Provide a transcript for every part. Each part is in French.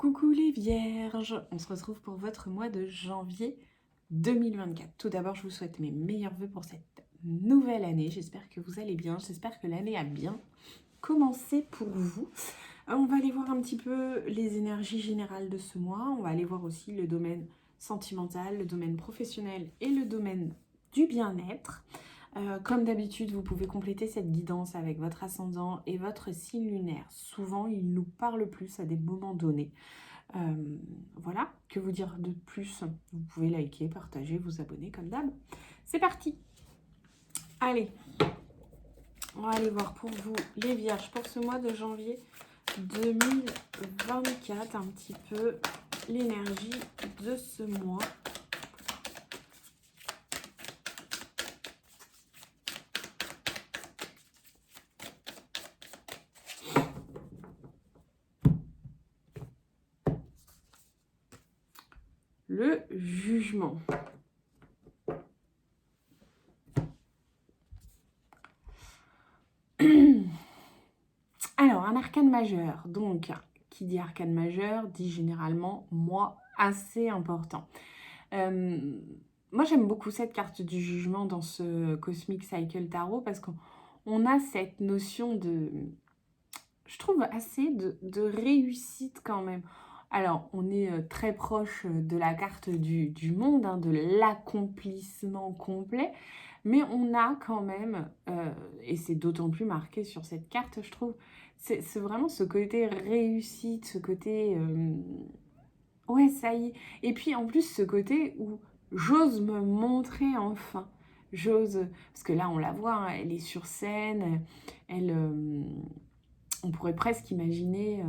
Coucou les vierges, on se retrouve pour votre mois de janvier 2024. Tout d'abord, je vous souhaite mes meilleurs vœux pour cette nouvelle année. J'espère que vous allez bien, j'espère que l'année a bien commencé pour vous. On va aller voir un petit peu les énergies générales de ce mois. On va aller voir aussi le domaine sentimental, le domaine professionnel et le domaine du bien-être. Comme d'habitude, vous pouvez compléter cette guidance avec votre ascendant et votre signe lunaire. Souvent, il nous parle plus à des moments donnés. Voilà, que vous dire de plus? Vous pouvez liker, partager, vous abonner comme d'hab. C'est parti! Allez, on va aller voir pour vous les vierges pour ce mois de janvier 2024, un petit peu l'énergie de ce mois. Le jugement. Alors, un arcane majeur. Donc, qui dit arcane majeur dit généralement mois assez important. Moi, j'aime beaucoup cette carte du jugement dans ce Cosmic Cycle Tarot parce qu'on a cette notion de, je trouve, assez de réussite quand même. Alors, on est très proche de la carte du monde, hein, de l'accomplissement complet, mais on a quand même, et c'est d'autant plus marqué sur cette carte, je trouve, c'est vraiment ce côté réussite, ce côté, ouais, ça y est. Et puis en plus, ce côté où j'ose me montrer enfin. J'ose, parce que là, on la voit, hein, elle est sur scène, elle, on pourrait presque imaginer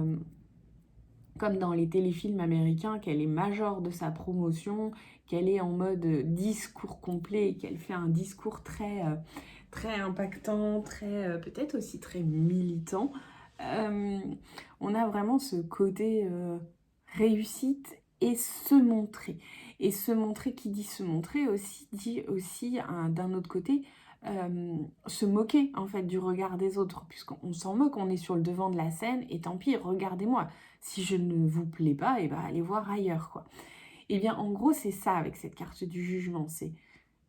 comme dans les téléfilms américains, qu'elle est major de sa promotion, qu'elle est en mode discours complet, qu'elle fait un discours très impactant, très peut-être aussi très militant. On a vraiment ce côté réussite et se montrer. Et se montrer, qui dit se montrer aussi, dit aussi d'un autre côté se moquer en fait du regard des autres, puisqu'on s'en moque, on est sur le devant de la scène et tant pis, regardez-moi. Si je ne vous plais pas, et ben allez voir ailleurs quoi. Et bien en gros c'est ça avec cette carte du jugement, c'est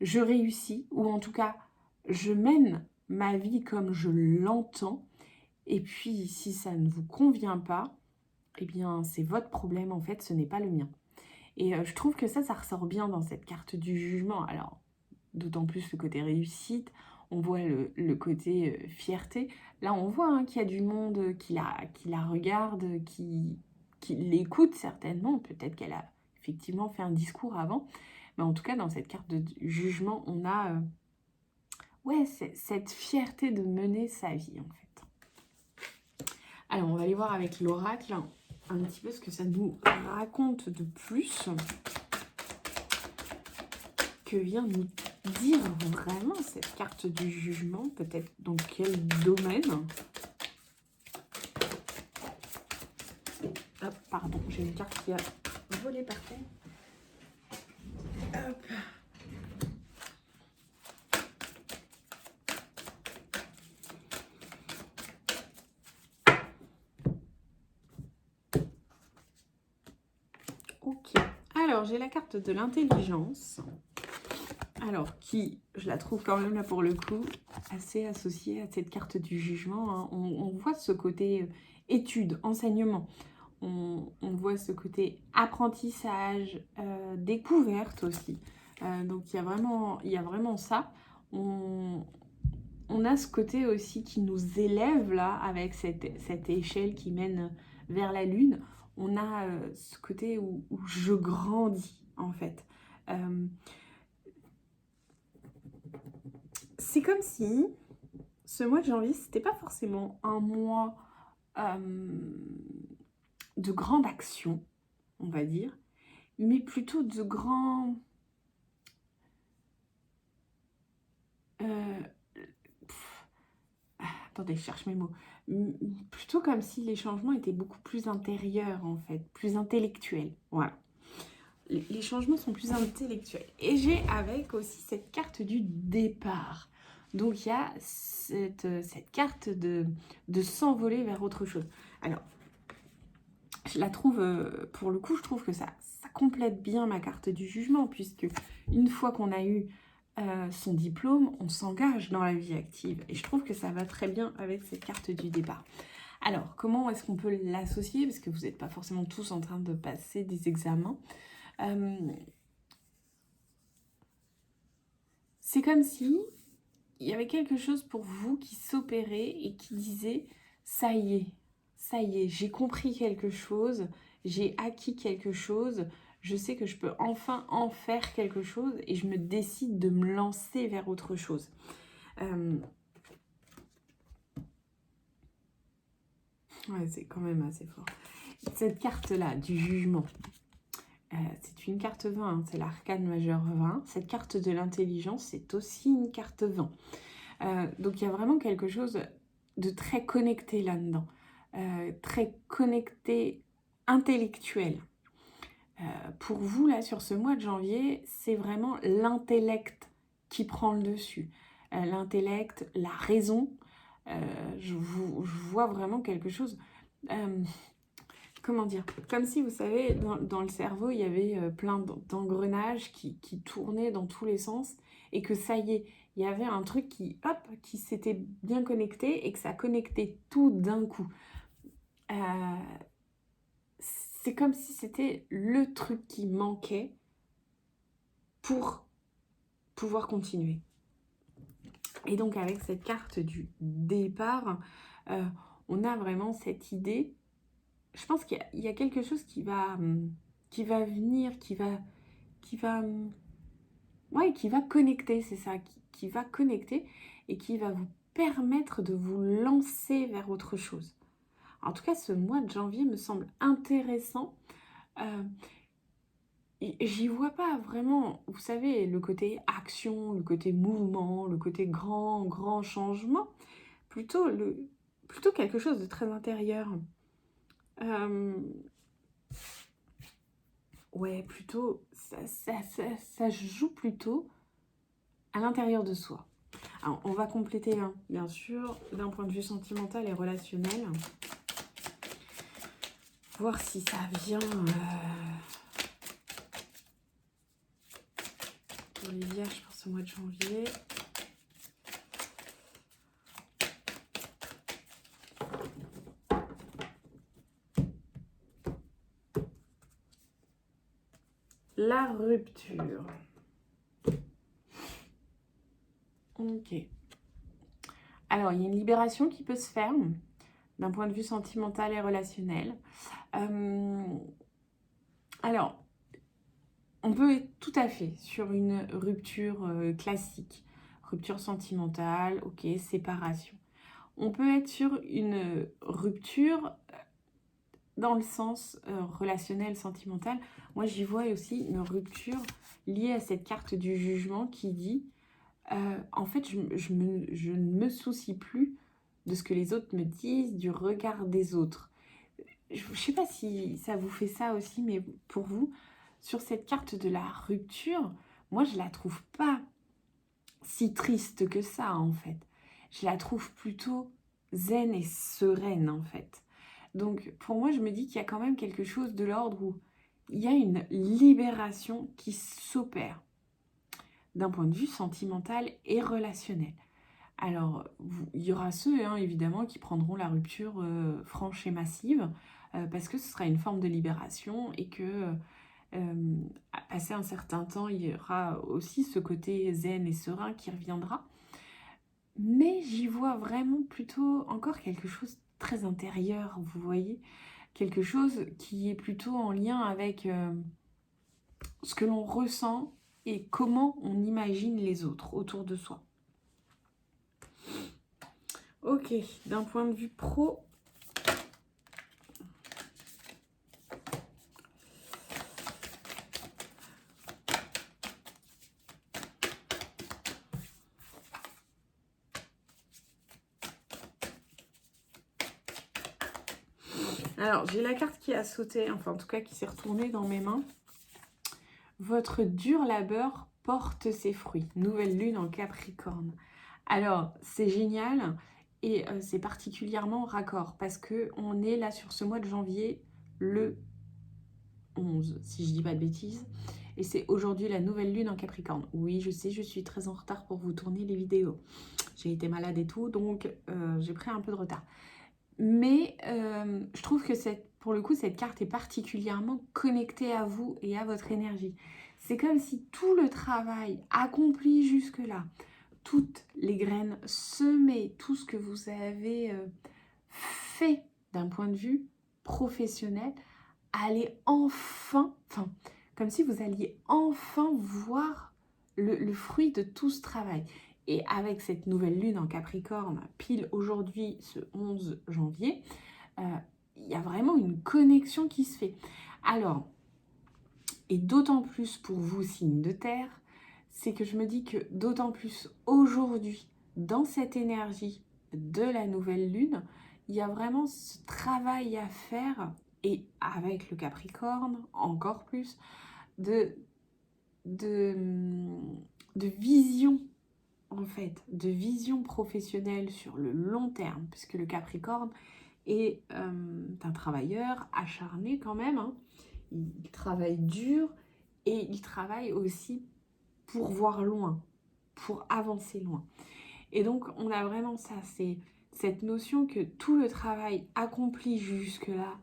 je réussis ou en tout cas je mène ma vie comme je l'entends et puis si ça ne vous convient pas, et bien c'est votre problème en fait, ce n'est pas le mien. Et je trouve que ça ressort bien dans cette carte du jugement. Alors d'autant plus le côté réussite, on voit le côté fierté. Là, on voit hein, qu'il y a du monde qui la regarde, qui l'écoute certainement. Peut-être qu'elle a effectivement fait un discours avant. Mais en tout cas, dans cette carte de jugement, on a ouais, cette fierté de mener sa vie, en fait. Alors, on va aller voir avec l'oracle un petit peu ce que ça nous raconte de plus. Que vient nous dire vraiment cette carte du jugement, peut-être dans quel domaine? Hop, pardon, j'ai une carte qui a volé par terre. Hop. Ok, alors j'ai la carte de l'intelligence. Alors, qui, je la trouve quand même là pour le coup, assez associée à cette carte du jugement. Hein. On voit ce côté étude, enseignement. On voit ce côté apprentissage, découverte aussi. Donc, il y a vraiment ça. On a ce côté aussi qui nous élève là, avec cette échelle qui mène vers la lune. On a ce côté où je grandis, en fait. C'est comme si ce mois de janvier, c'était pas forcément un mois de grande action, on va dire, mais plutôt de grand... attendez, je cherche mes mots. Plutôt comme si les changements étaient beaucoup plus intérieurs, en fait, plus intellectuels. Voilà. Les changements sont plus intellectuels. Et j'ai avec aussi cette carte du départ. Donc, il y a cette carte de s'envoler vers autre chose. Alors, je la trouve, pour le coup, je trouve que ça complète bien ma carte du jugement, puisque une fois qu'on a eu son diplôme, on s'engage dans la vie active. Et je trouve que ça va très bien avec cette carte du départ. Alors, comment est-ce qu'on peut l'associer? Parce que vous n'êtes pas forcément tous en train de passer des examens. C'est comme si il y avait quelque chose pour vous qui s'opérait et qui disait « ça y est, j'ai compris quelque chose, j'ai acquis quelque chose, je sais que je peux enfin en faire quelque chose et je me décide de me lancer vers autre chose. » Ouais, c'est quand même assez fort. Cette carte-là, du jugement, c'est une carte 20, hein, c'est l'arcane majeur 20. Cette carte de l'intelligence, c'est aussi une carte 20. Donc il y a vraiment quelque chose de très connecté là-dedans, très connecté intellectuel. Pour vous, là, sur ce mois de janvier, c'est vraiment l'intellect qui prend le dessus. L'intellect, la raison, je vois vraiment quelque chose... comment dire? Comme si, vous savez, dans le cerveau, il y avait plein d'engrenages qui tournaient dans tous les sens et que ça y est, il y avait un truc qui s'était bien connecté et que ça connectait tout d'un coup. C'est comme si c'était le truc qui manquait pour pouvoir continuer. Et donc, avec cette carte du départ, on a vraiment cette idée. Je pense qu'il y a quelque chose qui va venir, qui va connecter, c'est ça, qui va connecter et qui va vous permettre de vous lancer vers autre chose. En tout cas, ce mois de janvier me semble intéressant. J'y vois pas vraiment, vous savez, le côté action, le côté mouvement, le côté grand changement. Plutôt quelque chose de très intérieur. Ouais, plutôt, ça joue plutôt à l'intérieur de soi. Alors, on va compléter, bien sûr, d'un point de vue sentimental et relationnel. Voir si ça vient pour les vierges pour ce mois de janvier. La rupture. Ok. Alors, il y a une libération qui peut se faire d'un point de vue sentimental et relationnel. Alors, on peut être tout à fait sur une rupture classique. Rupture sentimentale, ok, séparation. On peut être sur une rupture dans le sens relationnel, sentimental. Moi, j'y vois aussi une rupture liée à cette carte du jugement qui dit en fait, je ne me soucie plus de ce que les autres me disent, du regard des autres. Je ne sais pas si ça vous fait ça aussi, mais pour vous, sur cette carte de la rupture, moi, je la trouve pas si triste que ça, en fait. Je la trouve plutôt zen et sereine, en fait. Donc, pour moi, je me dis qu'il y a quand même quelque chose de l'ordre où il y a une libération qui s'opère d'un point de vue sentimental et relationnel. Alors, il y aura ceux, évidemment, qui prendront la rupture franche et massive, parce que ce sera une forme de libération et que, passé un certain temps, il y aura aussi ce côté zen et serein qui reviendra. Mais j'y vois vraiment plutôt encore quelque chose de très intérieur, vous voyez, quelque chose qui est plutôt en lien avec ce que l'on ressent et comment on imagine les autres autour de soi. Ok, d'un point de vue pro, alors j'ai la carte qui a sauté, enfin en tout cas qui s'est retournée dans mes mains. Votre dur labeur porte ses fruits. Nouvelle lune en Capricorne. Alors, c'est génial et c'est particulièrement raccord parce qu'on est là sur ce mois de janvier le 11, si je dis pas de bêtises. Et c'est aujourd'hui la nouvelle lune en Capricorne. Oui, je sais, je suis très en retard pour vous tourner les vidéos. J'ai été malade et tout, donc j'ai pris un peu de retard. Mais je trouve que pour le coup, cette carte est particulièrement connectée à vous et à votre énergie. C'est comme si tout le travail accompli jusque-là, toutes les graines semées, tout ce que vous avez fait d'un point de vue professionnel, allait enfin, comme si vous alliez enfin voir le fruit de tout ce travail. Et avec cette nouvelle lune en Capricorne, pile aujourd'hui, ce 11 janvier, il y a vraiment une connexion qui se fait. Alors, et d'autant plus pour vous, signe de terre, c'est que je me dis que d'autant plus aujourd'hui, dans cette énergie de la nouvelle lune, il y a vraiment ce travail à faire, et avec le Capricorne, encore plus, de, de, de vision, en fait, de vision professionnelle sur le long terme, puisque le Capricorne est un travailleur acharné quand même, hein. Il travaille dur et il travaille aussi pour voir loin, pour avancer loin. Et donc, on a vraiment ça, c'est cette notion que tout le travail accompli jusque-là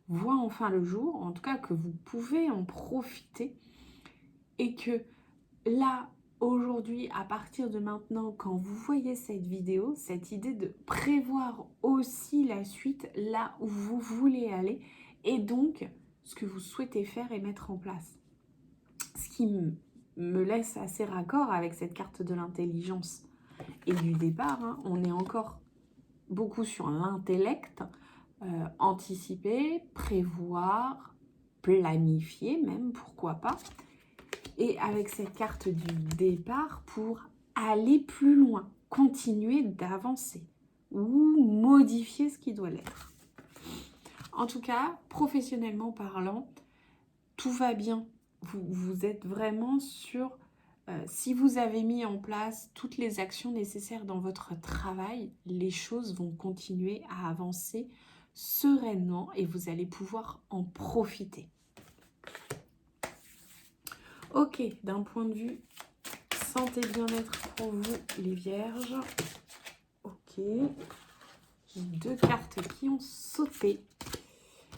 voit enfin le jour, en tout cas que vous pouvez en profiter, et que là, aujourd'hui, à partir de maintenant, quand vous voyez cette vidéo, cette idée de prévoir aussi la suite, là où vous voulez aller, et donc ce que vous souhaitez faire et mettre en place. Ce qui me laisse assez raccord avec cette carte de l'intelligence et du départ, hein. On est encore beaucoup sur l'intellect, anticiper, prévoir, planifier même, pourquoi pas. Et avec cette carte du départ pour aller plus loin, continuer d'avancer ou modifier ce qui doit l'être. En tout cas, professionnellement parlant, tout va bien. Vous êtes vraiment sur... si vous avez mis en place toutes les actions nécessaires dans votre travail, les choses vont continuer à avancer sereinement et vous allez pouvoir en profiter. Ok, d'un point de vue santé bien-être pour vous, les vierges. Ok, j'ai 2 cartes qui ont sauté.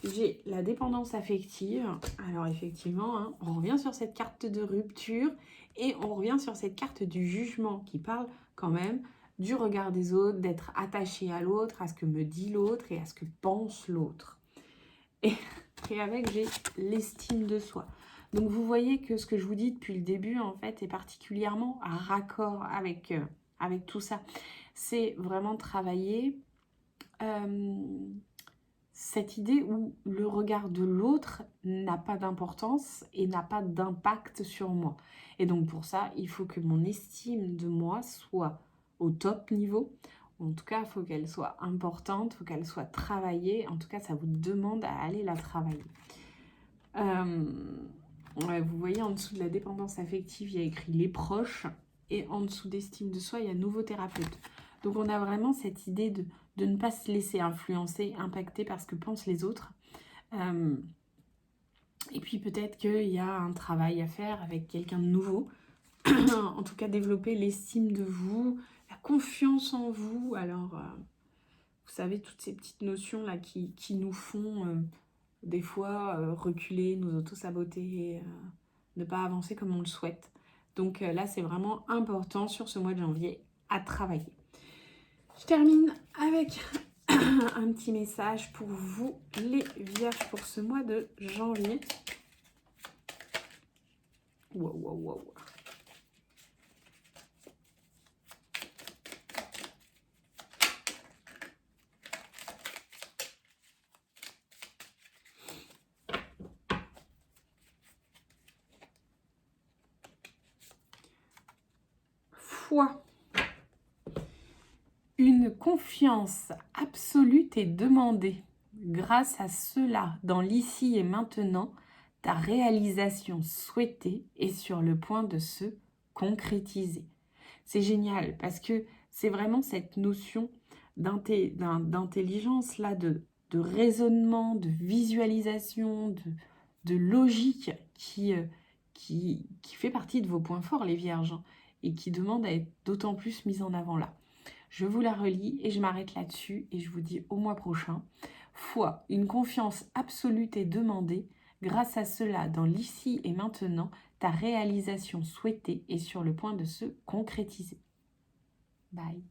J'ai la dépendance affective. Alors effectivement, hein, on revient sur cette carte de rupture et on revient sur cette carte du jugement qui parle quand même du regard des autres, d'être attaché à l'autre, à ce que me dit l'autre et à ce que pense l'autre. Et avec, j'ai l'estime de soi. Donc vous voyez que ce que je vous dis depuis le début, en fait, est particulièrement raccord avec tout ça. C'est vraiment travailler... cette idée où le regard de l'autre n'a pas d'importance et n'a pas d'impact sur moi. Et donc pour ça, il faut que mon estime de moi soit au top niveau. En tout cas, il faut qu'elle soit importante, il faut qu'elle soit travaillée. En tout cas, ça vous demande à aller la travailler. Ouais, vous voyez, en dessous de la dépendance affective, il y a écrit les proches. Et en dessous d'estime de soi, il y a nouveau thérapeute. Donc on a vraiment cette idée de ne pas se laisser influencer, impacter par ce que pensent les autres. Et puis peut-être qu'il y a un travail à faire avec quelqu'un de nouveau. En tout cas, développer l'estime de vous, la confiance en vous. Alors, vous savez, toutes ces petites notions-là qui nous font des fois reculer, nous auto-saboter, ne pas avancer comme on le souhaite. Donc là, c'est vraiment important sur ce mois de janvier à travailler. Je termine avec un petit message pour vous, les vierges, pour ce mois de janvier. Wow, wow, wow. Foi. Une confiance absolue est demandée. Grâce à cela, dans l'ici et maintenant, ta réalisation souhaitée est sur le point de se concrétiser. C'est génial parce que c'est vraiment cette notion d'intelligence là, de de raisonnement, de visualisation, de logique qui fait partie de vos points forts, les vierges, hein, et qui demande à être d'autant plus mise en avant là. Je vous la relis et je m'arrête là-dessus et je vous dis au mois prochain. Foi, une confiance absolue est demandée. Grâce à cela, dans l'ici et maintenant, ta réalisation souhaitée est sur le point de se concrétiser. Bye.